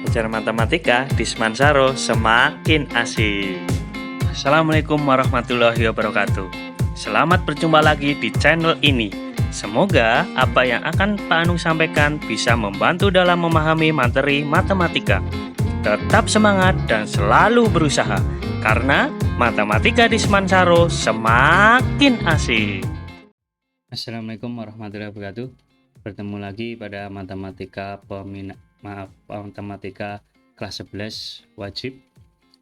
belajar matematika di Semansaro semakin asik. Assalamualaikum warahmatullahi wabarakatuh. Selamat berjumpa lagi di channel ini. Semoga apa yang akan Pak Anung sampaikan bisa membantu dalam memahami materi matematika. Tetap semangat dan selalu berusaha, karena matematika di Semansaro semakin asik. Assalamualaikum warahmatullahi wabarakatuh. Bertemu lagi pada matematika matematika kelas 11 wajib.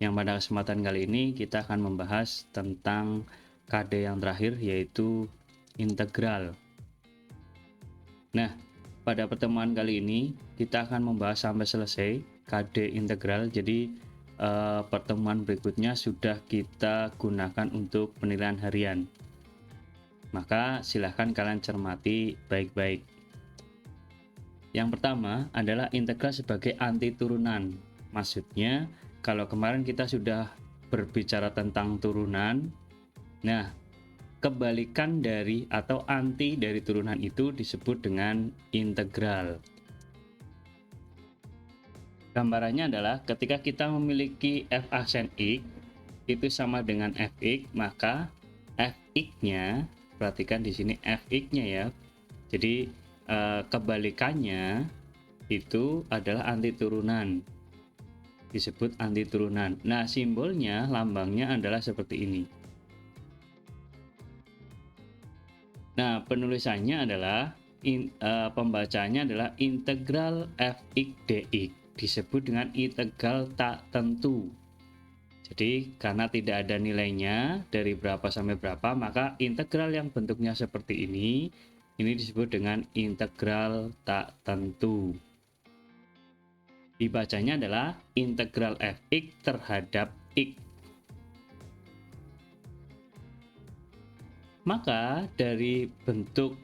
Yang pada kesempatan kali ini kita akan membahas tentang KD yang terakhir, yaitu integral. Nah, pada pertemuan kali ini kita akan membahas sampai selesai KD integral. Jadi pertemuan berikutnya sudah kita gunakan untuk penilaian harian. Maka silahkan kalian cermati baik-baik. Yang pertama adalah integral sebagai anti turunan. Maksudnya, kalau kemarin kita sudah berbicara tentang turunan, nah, kebalikan dari atau anti dari turunan itu disebut dengan integral. Gambarannya adalah ketika kita memiliki f aksen x itu sama dengan fx, maka fx-nya, perhatikan di sini fx-nya ya. Jadi kebalikannya itu adalah anti turunan. Disebut anti turunan. Nah, simbolnya, lambangnya adalah seperti ini. Nah, penulisannya adalah pembacanya adalah integral fx dx. Disebut dengan integral tak tentu. Jadi karena tidak ada nilainya dari berapa sampai berapa, maka integral yang bentuknya seperti ini disebut dengan integral tak tentu. Dibacanya adalah integral fx terhadap x. Maka dari bentuk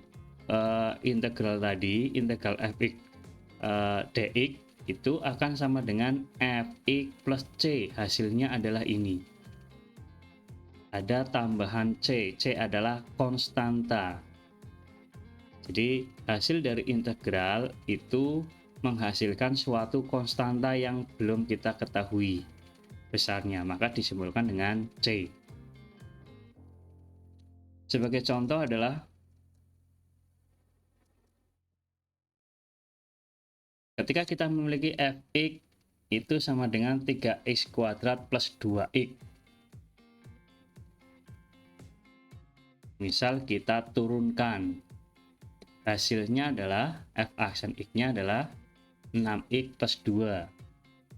integral tadi, integral fx dx itu akan sama dengan fx plus c. Hasilnya adalah ini. Ada tambahan c. C adalah konstanta. Jadi hasil dari integral itu menghasilkan suatu konstanta yang belum kita ketahui besarnya, maka disimbolkan dengan c. Sebagai contoh adalah ketika kita memiliki fx itu sama dengan 3x kuadrat plus 2x. Misal kita turunkan, hasilnya adalah f aksen x-nya adalah 6x plus 2.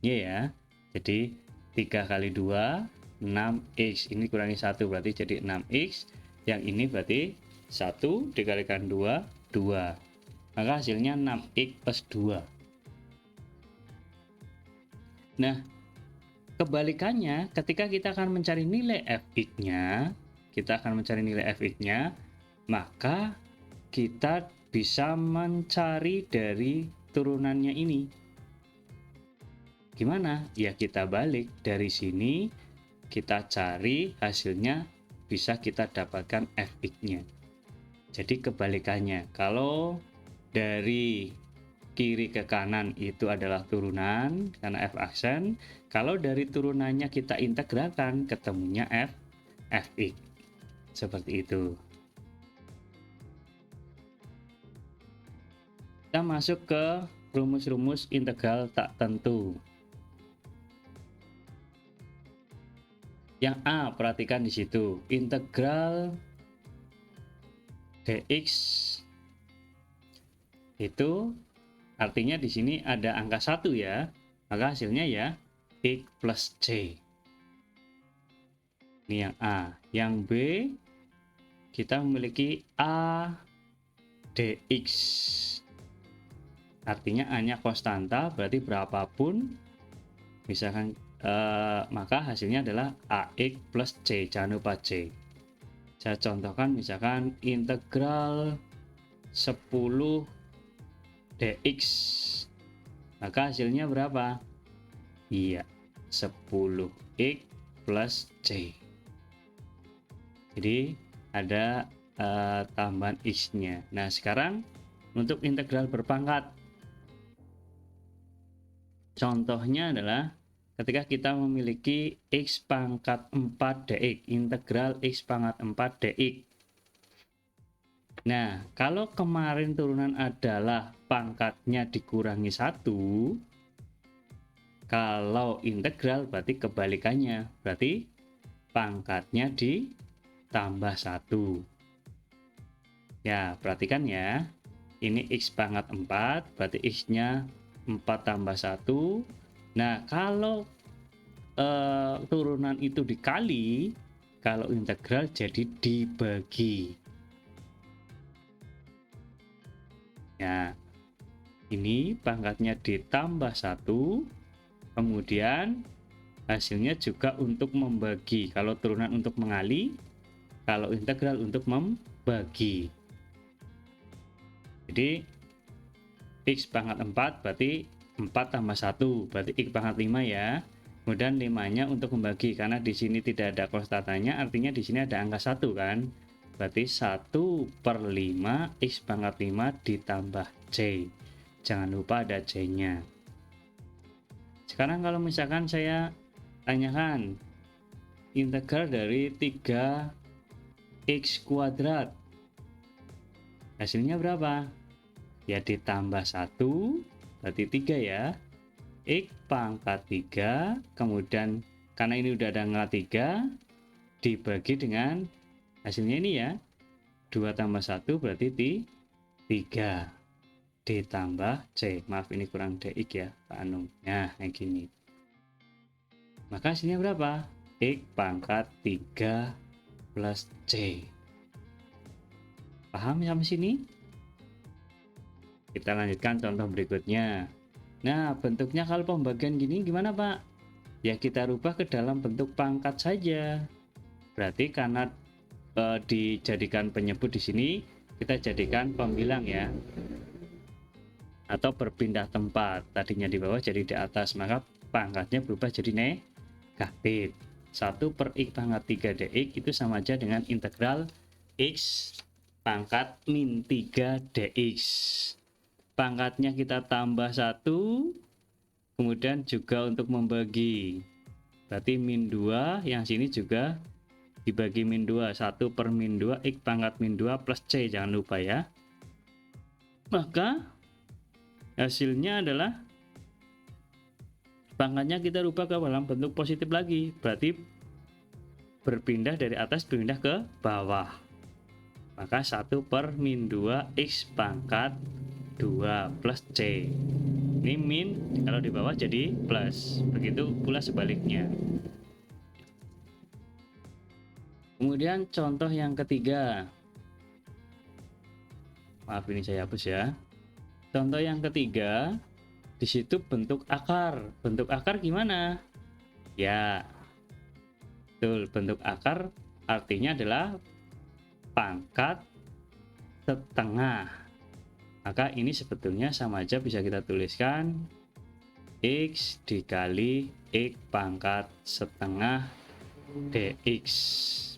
Ya, jadi 3 kali 2, 6x. Ini kurangi 1 berarti jadi 6x. Yang ini berarti 1 dikalikan 2, 2. Maka hasilnya 6x plus 2. Nah, kebalikannya ketika kita akan mencari nilai fx-nya, maka kita bisa mencari dari turunannya ini. Gimana? Ya kita balik dari sini, kita cari hasilnya, bisa kita dapatkan fx-nya. Jadi kebalikannya, kalau dari kiri ke kanan itu adalah turunan karena f aksen, kalau dari turunannya kita integralkan, ketemunya fx. Seperti itu. Kita masuk ke rumus-rumus integral tak tentu. Yang A, perhatikan di situ, integral dx itu artinya di sini ada angka 1 ya, maka hasilnya ya x plus c. Ini yang A. Yang B, kita memiliki a dx. Artinya A-nya konstanta, berarti berapapun, misalkan maka hasilnya adalah ax plus c. Jangan lupa c. Saya contohkan misalkan integral 10 dx, maka hasilnya berapa? Iya, 10x plus c. Jadi ada tambahan x-nya. Nah, sekarang untuk integral berpangkat, Contohnya adalah ketika kita memiliki X pangkat 4 dx, integral X pangkat 4 dx. Nah, kalau kemarin turunan adalah pangkatnya dikurangi 1, kalau integral berarti kebalikannya, berarti pangkatnya ditambah 1. Ya, perhatikan ya, ini X pangkat 4, berarti X-nya 4 tambah 1. Nah, kalau turunan itu dikali, kalau integral jadi dibagi. Ya, ini pangkatnya ditambah 1, kemudian hasilnya juga untuk membagi. Kalau turunan untuk mengali, kalau integral untuk membagi. Jadi X pangkat 4 berarti 4 tambah 1, berarti X pangkat 5 ya. Kemudian 5-nya untuk membagi, karena di sini tidak ada konstantanya, artinya di sini ada angka 1 kan. Berarti 1/5 X pangkat 5 ditambah C. Jangan lupa ada C-nya. Sekarang kalau misalkan saya tanyakan integral dari 3x kuadrat, hasilnya berapa? Ya ditambah 1, berarti 3 ya. X pangkat 3, kemudian karena ini udah ada angka 3, dibagi dengan hasilnya ini ya, 2 tambah 1 berarti 3 ditambah C. Maaf ini kurang dx ya Pak Anung. Nah kayak gini. Maka hasilnya berapa? X pangkat 3 plus C. Paham sampai sini? Kita lanjutkan contoh berikutnya. Nah, bentuknya kalau pembagian gini gimana Pak? Ya kita rubah ke dalam bentuk pangkat saja. Berarti karena dijadikan penyebut di sini, kita jadikan pembilang ya. Atau berpindah tempat. Tadinya di bawah jadi di atas, maka pangkatnya berubah jadi negatif. 1/x pangkat 3 dx itu sama aja dengan integral X pangkat min 3 dx. Pangkatnya kita tambah 1, kemudian juga untuk membagi, berarti min 2, yang sini juga dibagi min 2, 1/min 2 X pangkat min 2 plus C, jangan lupa ya. Maka hasilnya adalah pangkatnya kita rubah ke dalam bentuk positif lagi, berarti berpindah dari atas berpindah ke bawah. Maka 1/min 2 X pangkat 2 plus C. Ini min, kalau di bawah jadi plus. Begitu pula sebaliknya. Kemudian contoh yang ketiga. Maaf ini saya hapus ya. Contoh yang ketiga, di situ bentuk akar. Bentuk akar gimana? Ya, betul, bentuk akar artinya adalah pangkat setengah. Maka ini sebetulnya sama aja bisa kita tuliskan X dikali X pangkat setengah dx.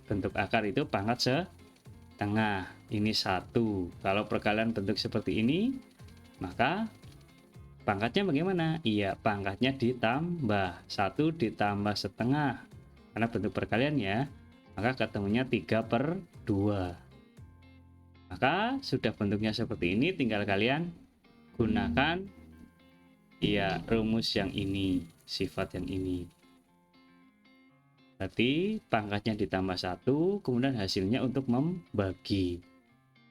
Bentuk akar itu pangkat setengah. Ini 1. Kalau perkalian bentuk seperti ini, maka pangkatnya bagaimana? Iya, pangkatnya ditambah 1 ditambah setengah. Karena bentuk perkalian ya, maka ketemunya 3/2. Maka sudah bentuknya seperti ini, tinggal kalian gunakan ya rumus yang ini, sifat yang ini. Berarti pangkatnya ditambah 1, kemudian hasilnya untuk membagi.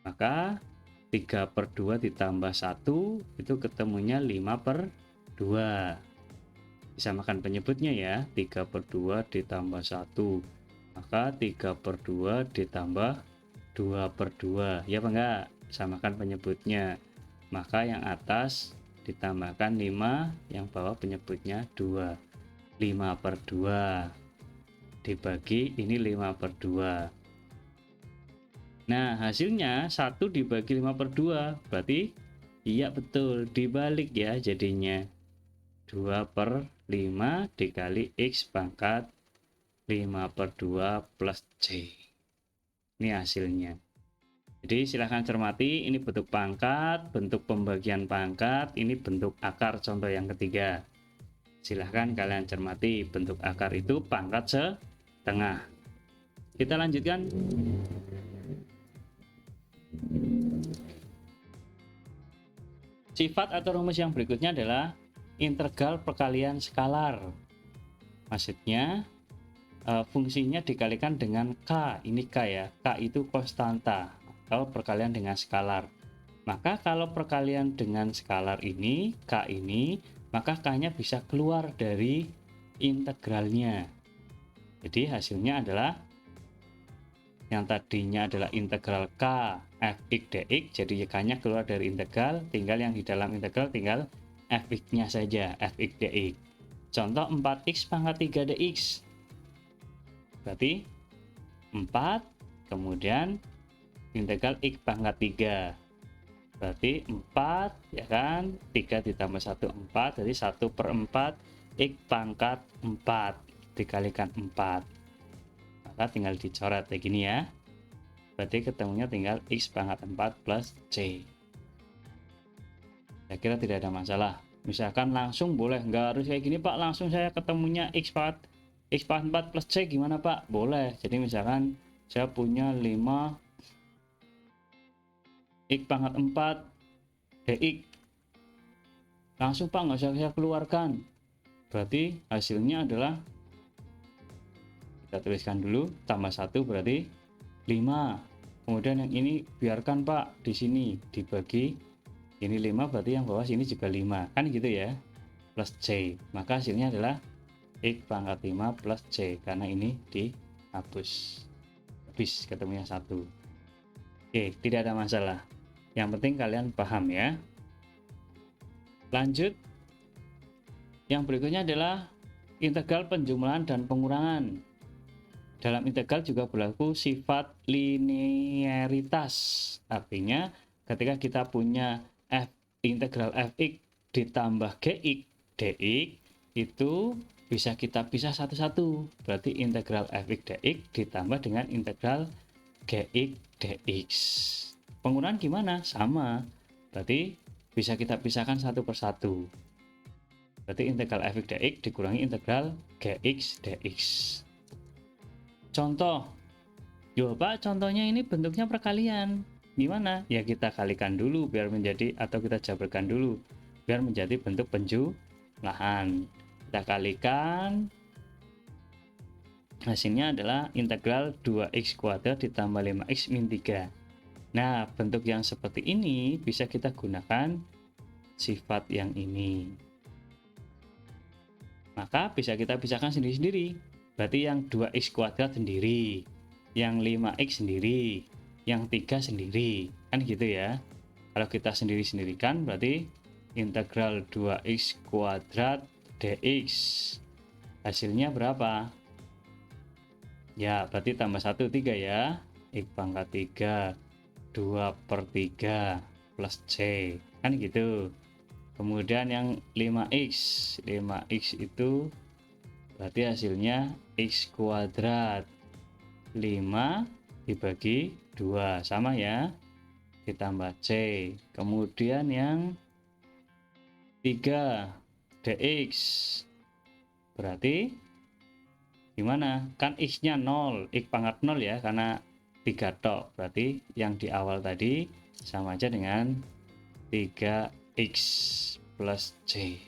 Maka 3/2 ditambah 1 itu ketemunya 5/2. Disamakan penyebutnya ya, 3/2 ditambah 1. Maka 3/2 ditambah 2/2, ya apa enggak? Samakan penyebutnya. Maka yang atas ditambahkan 5, yang bawah penyebutnya 2. 5/2 dibagi ini 5/2. Nah hasilnya 1 dibagi 5/2, berarti iya betul dibalik ya, jadinya 2/5 dikali X pangkat 5/2 plus C. Ini hasilnya. Jadi silahkan cermati, ini bentuk pangkat, bentuk pembagian pangkat, ini bentuk akar contoh yang ketiga. Silahkan kalian cermati, bentuk akar itu pangkat setengah. Kita lanjutkan. Sifat atau rumus yang berikutnya adalah integral perkalian skalar. Maksudnya fungsinya dikalikan dengan K. Ini K ya. K itu konstanta atau perkalian dengan skalar. Maka kalau perkalian dengan skalar ini, K ini, maka K-nya bisa keluar dari integralnya. Jadi hasilnya adalah yang tadinya adalah integral K fx dx, jadi K-nya keluar dari integral, tinggal yang di dalam integral tinggal fx-nya saja, fx dx. Contoh 4x pangkat 3 dx. Berarti 4, kemudian integral x pangkat 3. Berarti 4, ya kan? 3 ditambah 1, 4. Jadi 1/4 x pangkat 4 dikalikan 4. Maka tinggal dicoret kayak gini ya. Berarti ketemunya tinggal x pangkat 4 plus c. Saya kira tidak ada masalah. Misalkan langsung boleh, nggak harus kayak gini Pak, langsung saya ketemunya x pangkat 4 plus c, gimana Pak? Boleh. Jadi misalkan saya punya 5 x pangkat 4 dx. Langsung Pak, nggak usah saya keluarkan. Berarti hasilnya adalah, kita tuliskan dulu, tambah 1 berarti 5. Kemudian yang ini biarkan Pak, di sini dibagi, ini 5 berarti yang bawah sini juga 5, kan gitu ya, plus c. Maka hasilnya adalah x pangkat 5 plus c, karena ini dihapus, habis ketemunya 1. Oke, tidak ada masalah, yang penting kalian paham ya. Lanjut, yang berikutnya adalah integral penjumlahan dan pengurangan. Dalam integral juga berlaku sifat linearitas. Artinya ketika kita punya integral fx ditambah gx dx, itu bisa kita pisah satu-satu. Berarti integral fx dx ditambah dengan integral gx dx. Pengurangan gimana? Sama. Berarti bisa kita pisahkan satu persatu. Berarti integral fx dx dikurangi integral gx dx. Contoh, yo Pak, contohnya ini bentuknya perkalian. Gimana? Ya kita kalikan dulu biar menjadi, atau kita jabarkan dulu biar menjadi bentuk penjumlahan. Kita kalikan, hasilnya adalah integral 2x kuadrat ditambah 5x min 3. Nah, bentuk yang seperti ini bisa kita gunakan sifat yang ini. Maka bisa kita pisahkan sendiri-sendiri. Berarti yang 2x kuadrat sendiri, yang 5x sendiri, yang 3 sendiri, kan gitu ya. Kalau kita sendiri-sendirikan berarti integral 2x kuadrat dx, hasilnya berapa? Ya berarti tambah 1, 3 ya, x pangkat 3 2/3 plus c, kan gitu. Kemudian yang 5x itu berarti hasilnya x kuadrat 5 dibagi 2, sama ya, ditambah c. Kemudian yang 3 dx, berarti gimana? Kan x nya 0, x pangkat 0 ya, karena 3 tok. Berarti yang di awal tadi sama aja dengan 3x plus c.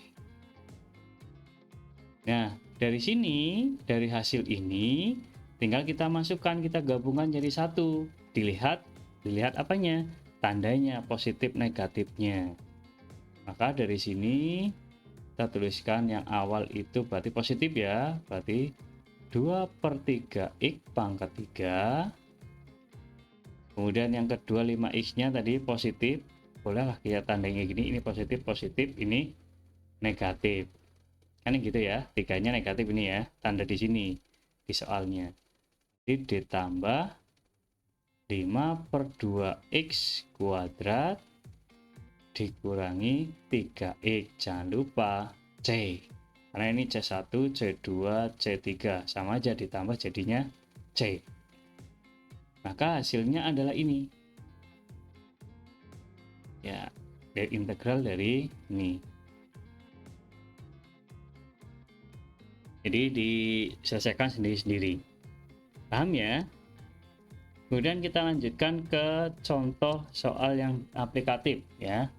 Nah, dari sini, dari hasil ini, tinggal kita masukkan, kita gabungkan jadi satu. Dilihat apanya? Tandanya, positif negatifnya. Maka dari sini, kita tuliskan yang awal itu berarti positif ya. Berarti 2/3 x pangkat 3. Kemudian yang kedua 5x-nya tadi positif. Bolehlah kita tandanya gini, ini positif, ini negatif. Kan gitu ya, 3-nya negatif ini ya, tanda di sini di soalnya. Jadi ditambah 5/2x kuadrat dikurangi 3x, jangan lupa c, karena ini c1, c2, c3 sama aja, ditambah jadinya c. Maka hasilnya adalah ini ya, dari integral dari ini. Jadi diselesaikan sendiri-sendiri. Paham ya? Kemudian kita lanjutkan ke contoh soal yang aplikatif ya.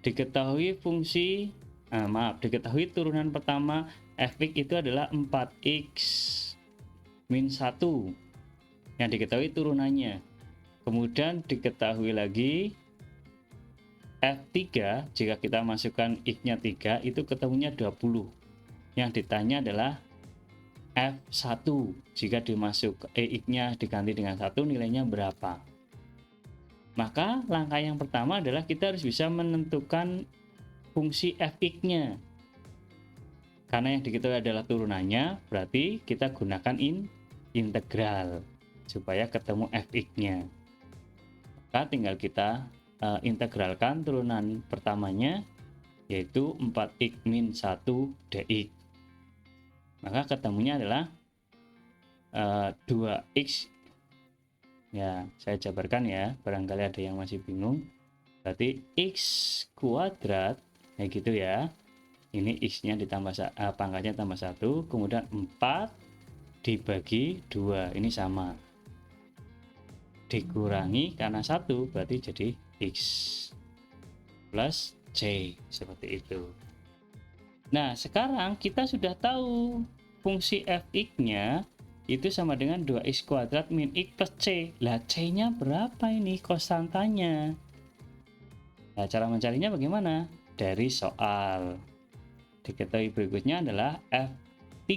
Diketahui turunan pertama fx itu adalah 4x min 1 yang diketahui turunannya. Kemudian diketahui lagi f3 jika kita masukkan x-nya 3 itu ketemunya 20. Yang ditanya adalah f1 jika x-nya diganti dengan 1 nilainya berapa. Maka langkah yang pertama adalah kita harus bisa menentukan fungsi fx-nya. Karena yang diketahui adalah turunannya, berarti kita gunakan integral supaya ketemu fx-nya. Maka tinggal kita integralkan turunan pertamanya, yaitu 4x min 1 dx. Maka ketemunya adalah 2x. Ya, saya jabarkan ya, barangkali ada yang masih bingung. Berarti x kuadrat, kayak gitu ya. Ini x-nya ditambah pangkatnya tambah 1, kemudian 4 dibagi 2, ini sama. Dikurangi karena 1, berarti jadi x plus c, seperti itu. Nah, sekarang kita sudah tahu fungsi fx-nya itu sama dengan 2x kuadrat min x plus c. Lah, c-nya berapa ini konstantanya? Nah, cara mencarinya bagaimana? Dari soal. Diketahui berikutnya adalah f3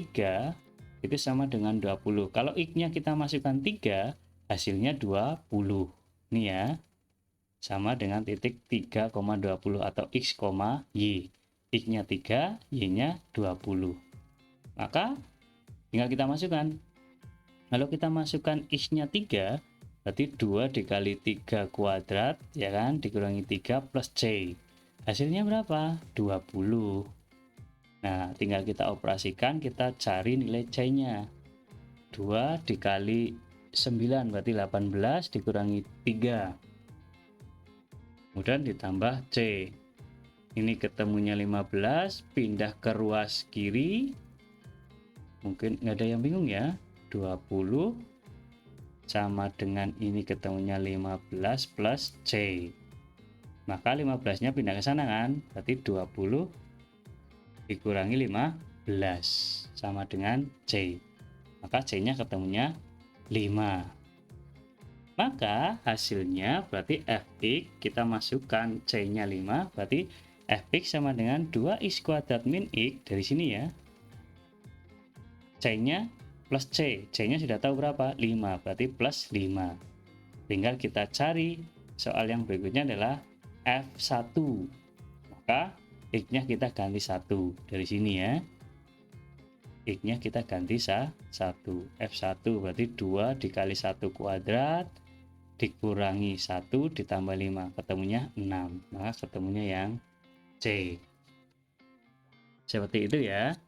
itu sama dengan 20. Kalau x-nya kita masukkan 3, hasilnya 20. Ini ya. Sama dengan titik 3,20 atau x, y. X-nya 3, y-nya 20. Maka tinggal kita masukkan. Kalau kita masukkan x-nya 3, berarti 2 dikali 3 kuadrat, ya kan, dikurangi 3 plus c. Hasilnya berapa? 20. Nah, tinggal kita operasikan, kita cari nilai c-nya. 2 dikali 9, berarti 18, dikurangi 3. Kemudian ditambah c. Ini ketemunya 15, pindah ke ruas kiri. Mungkin nggak ada yang bingung ya. 20 sama dengan ini ketemunya 15 plus C. Maka 15-nya pindah ke sana kan, berarti 20 dikurangi 15 sama dengan C. Maka C-nya ketemunya 5. Maka hasilnya berarti fx kita masukkan C-nya 5, berarti fx sama dengan 2x kuadrat min x dari sini ya. C-nya plus C, C-nya sudah tahu berapa? 5, berarti plus 5. Tinggal kita cari, soal yang berikutnya adalah F1. Maka X-nya kita ganti 1 dari sini ya. X-nya kita ganti 1. F1 berarti 2 dikali 1 kuadrat, dikurangi 1 ditambah 5, ketemunya 6. Maka ketemunya yang C. Seperti itu ya.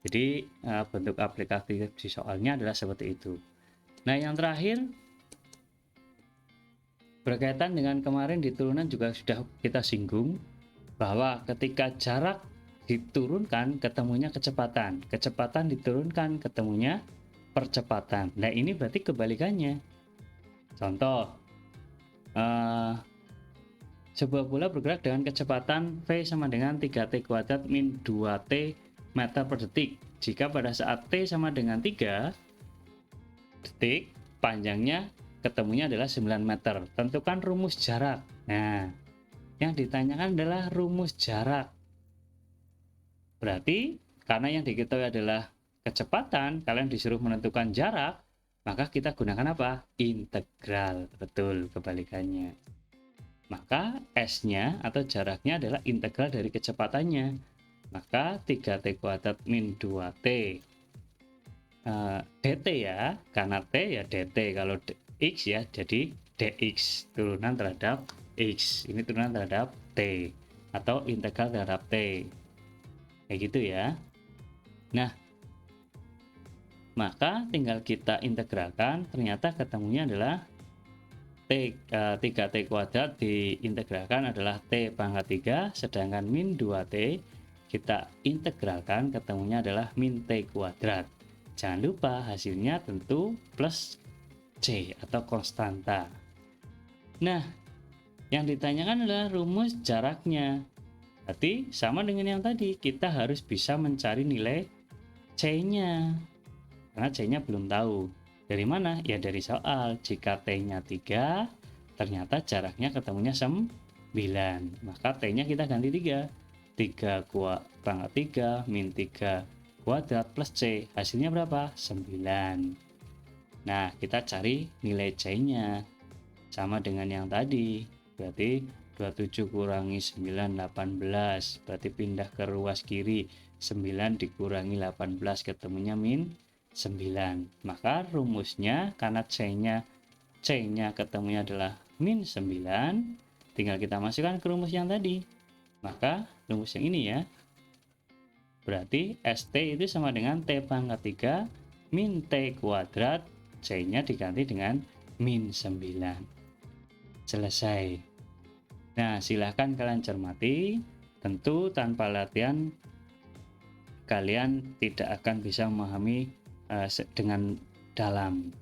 Jadi bentuk aplikatif di soalnya adalah seperti itu. Nah, yang terakhir berkaitan dengan kemarin di turunan juga sudah kita singgung bahwa ketika jarak diturunkan ketemunya kecepatan, kecepatan diturunkan ketemunya percepatan. Nah, ini berarti kebalikannya. Contoh, sebuah bola bergerak dengan kecepatan v sama dengan 3t kuadrat min 2t meter per detik. Jika pada saat t sama dengan 3 detik, panjangnya ketemunya adalah 9 meter. Tentukan rumus jarak. Nah, yang ditanyakan adalah rumus jarak. Berarti, karena yang diketahui adalah kecepatan, kalian disuruh menentukan jarak, maka kita gunakan apa? Integral. Betul, kebalikannya. Maka S-nya atau jaraknya adalah integral dari kecepatannya. Maka 3t kuadrat min 2t dt ya, karena t ya dt, kalau x ya jadi dx, turunan terhadap x, ini turunan terhadap t atau integral terhadap t, kayak gitu ya. Nah, maka tinggal kita integralkan, ternyata ketemunya adalah 3t kuadrat diintegralkan adalah t pangkat 3, sedangkan min 2t kita integralkan, ketemunya adalah min T kuadrat. Jangan lupa hasilnya tentu plus C atau konstanta. Nah, yang ditanyakan adalah rumus jaraknya. Berarti sama dengan yang tadi, kita harus bisa mencari nilai C-nya. Karena C-nya belum tahu. Dari mana? Ya dari soal. Jika T-nya 3, ternyata jaraknya ketemunya 9. Maka T-nya kita ganti 3. 3 pangkat 3 min 3 kuadrat plus C. Hasilnya berapa? 9. Nah, kita cari nilai C-nya. Sama dengan yang tadi. Berarti 27 kurangi 9, 18. Berarti pindah ke ruas kiri. 9 dikurangi 18 ketemunya min 9. Maka rumusnya karena C-nya ketemunya adalah min 9, tinggal kita masukkan ke rumus yang tadi. Maka rumus yang ini ya. Berarti ST itu sama dengan T pangkat 3 min T kuadrat, C-nya diganti dengan min 9. Selesai. Nah, silahkan kalian cermati. Tentu tanpa latihan kalian tidak akan bisa memahami dengan dalam.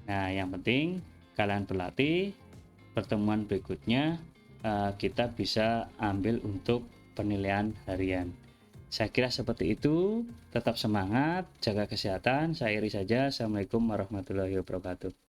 Nah, yang penting kalian berlatih. Pertemuan berikutnya kita bisa ambil untuk penilaian harian. Saya kira seperti itu. Tetap semangat, jaga kesehatan. Saya Iri saja. Assalamualaikum warahmatullahi wabarakatuh.